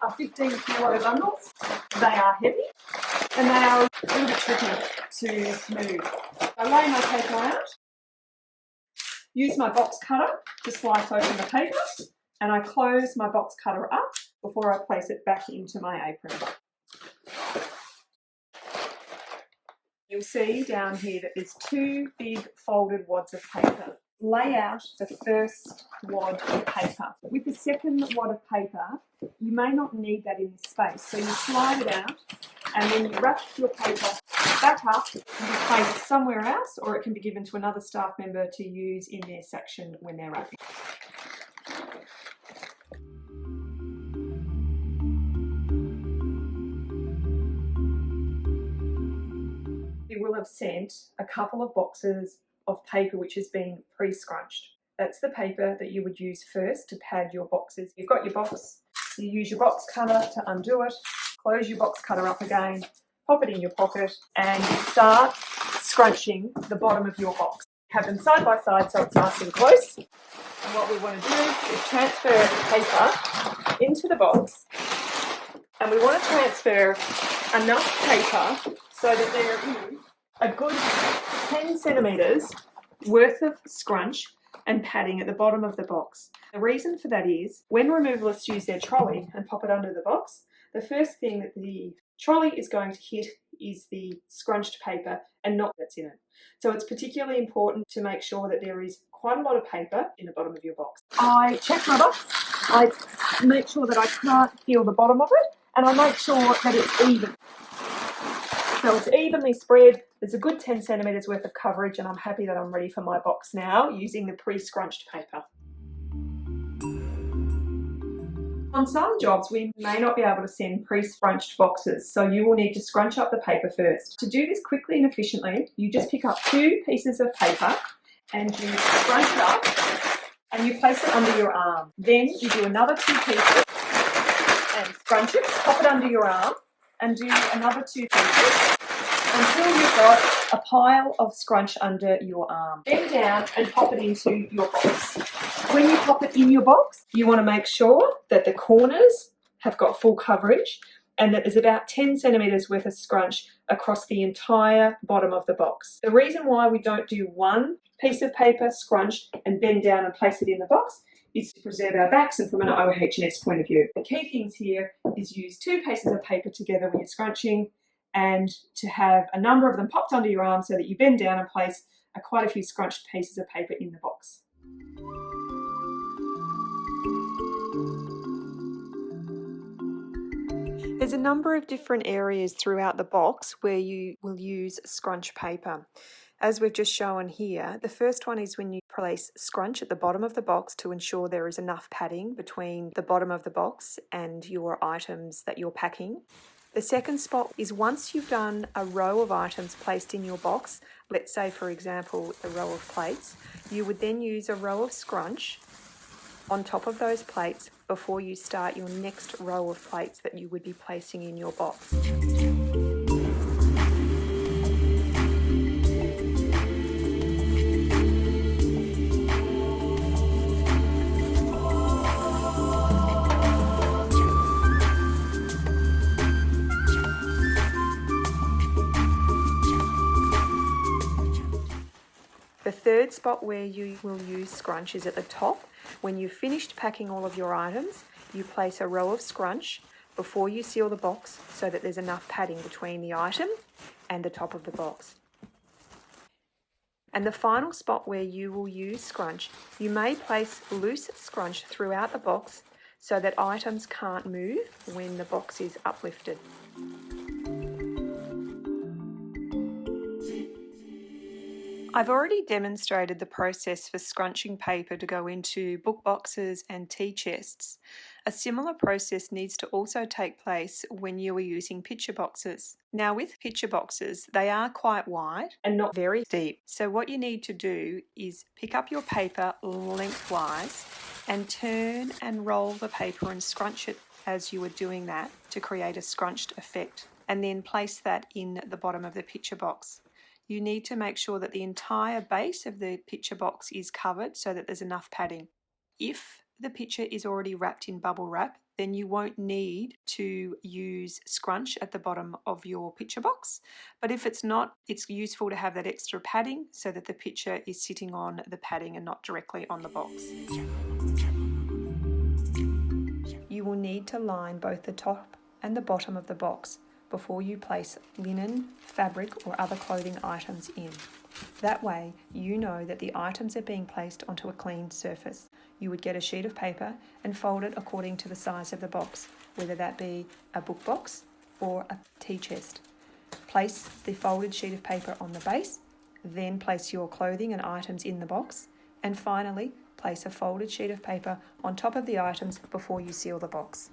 are 15 kilo bundles. They are heavy and they are a little bit tricky to move. I lay my paper out, use my box cutter to slice open the paper, and I close my box cutter up before I place it back into my apron. You'll see down here that there's 2 big folded wads of paper. Lay out the first wad of paper. With the second wad of paper, you may not need that in this space, so you slide it out, and then you wrap your paper back up and you place it somewhere else, or it can be given to another staff member to use in their section when they're wrapping. You will have sent a couple of boxes of paper which has been pre-scrunched. That's the paper that you would use first to pad your boxes. You've got your box, you use your box cutter to undo it, close your box cutter up again, pop it in your pocket, and you start scrunching the bottom of your box. Have them side by side so it's nice and close. And what we want to do is transfer the paper into the box, and we want to transfer enough paper so that there is a good 10 centimetres worth of scrunch and padding at the bottom of the box. The reason for that is when removalists use their trolley and pop it under the box, the first thing that the trolley is going to hit is the scrunched paper and not what's in it. So it's particularly important to make sure that there is quite a lot of paper in the bottom of your box. I check my box, I make sure that I can't feel the bottom of it, and I make sure that it's even. So it's evenly spread, there's a good 10 centimetres worth of coverage, and I'm happy that I'm ready for my box now using the pre-scrunched paper. On some jobs, we may not be able to send pre-scrunched boxes, so you will need to scrunch up the paper first. To do this quickly and efficiently, you just pick up 2 pieces of paper and you scrunch it up and you place it under your arm. Then you do another 2 pieces and scrunch it, pop it under your arm, and do another 2 pieces until you've got a pile of scrunch under your arm. Bend down and pop it into your box. When you pop it in your box, you want to make sure that the corners have got full coverage and that there's about 10 centimetres worth of scrunch across the entire bottom of the box. The reason why we don't do 1 piece of paper scrunched and bend down and place it in the box is to preserve our backs and from an OH&S point of view. The key things here is use 2 pieces of paper together when you're scrunching and to have a number of them popped under your arm so that you bend down and place quite a few scrunched pieces of paper in the box. There's a number of different areas throughout the box where you will use scrunch paper. As we've just shown here, the first one is when you place scrunch at the bottom of the box to ensure there is enough padding between the bottom of the box and your items that you're packing. The second spot is once you've done a row of items placed in your box, let's say for example a row of plates, you would then use a row of scrunch on top of those plates before you start your next row of plates that you would be placing in your box. The third spot where you will use scrunch is at the top. When you've finished packing all of your items, you place a row of scrunch before you seal the box so that there's enough padding between the item and the top of the box. And the final spot where you will use scrunch, you may place loose scrunch throughout the box so that items can't move when the box is uplifted. I've already demonstrated the process for scrunching paper to go into book boxes and tea chests. A similar process needs to also take place when you are using picture boxes. Now with picture boxes, they are quite wide and not very deep. So what you need to do is pick up your paper lengthwise and turn and roll the paper and scrunch it as you are doing that to create a scrunched effect, and then place that in the bottom of the picture box. You need to make sure that the entire base of the picture box is covered so that there's enough padding. If the picture is already wrapped in bubble wrap, then you won't need to use Scrunch at the bottom of your picture box. But if it's not, it's useful to have that extra padding so that the picture is sitting on the padding and not directly on the box. You will need to line both the top and the bottom of the box before you place linen, fabric or other clothing items in. That way you know that the items are being placed onto a clean surface. You would get a sheet of paper and fold it according to the size of the box, whether that be a book box or a tea chest. Place the folded sheet of paper on the base, then place your clothing and items in the box, and finally place a folded sheet of paper on top of the items before you seal the box.